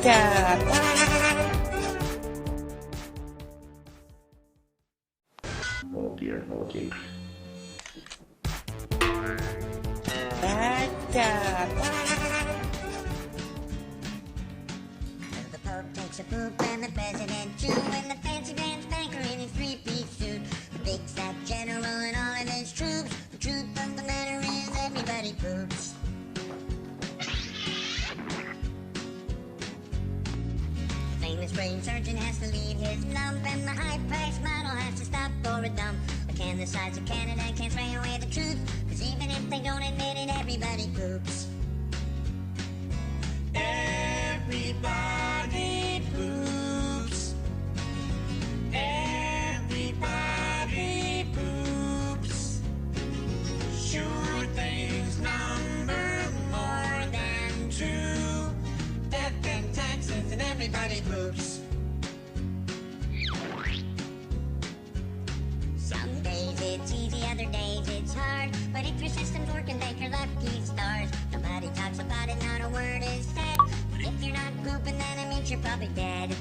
Dad. Oh dear, okay. Dad. The Pope takes a poop and the President too, and the fancy pants banker in his three-piece suit, the big fat general and all of his troops. The truth of the matter is everybody poops. The famous brain surgeon has to leave his lump, and the high-priced model has to stop for a dump. But can the sides of Canada can't spray away the truth, 'cause even if they don't admit it, everybody poops. Everybody poops. Everybody poops. Sure things number more than two. Death and taxes and everybody poops. Some days it's easy, other days it's hard. But if your system's working, thank your lucky stars. Nobody talks about it, not a word is said. But if you're not pooping, then it means you're probably dead.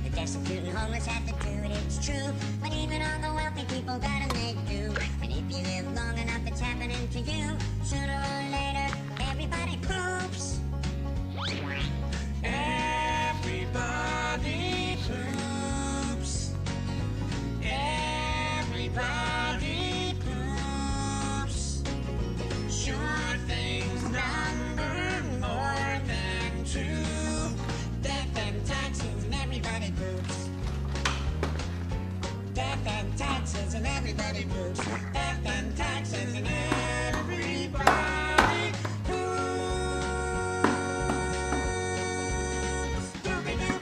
The destitute and homeless have to do it, it's true. But even all the wealthy people gotta make do. And if you live long enough, it's happening to you. Sooner or later, everybody poops. Everybody poops. Everybody poops. Sure things number more than two. Death and taxes and everybody poops. Death and taxes and everybody poops. Death and taxes and everybody poops. Doobie-doo.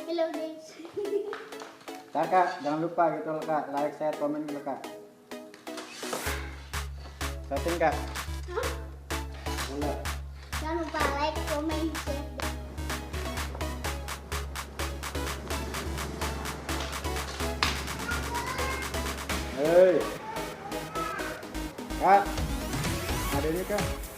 Hello guys. Kak, jangan lupa gitu loh kak, like, share, komen dulu kak. Setting kak. Hah? Boleh. Jangan lupa like, komen, share. Hei. Kak. Ada ini kak.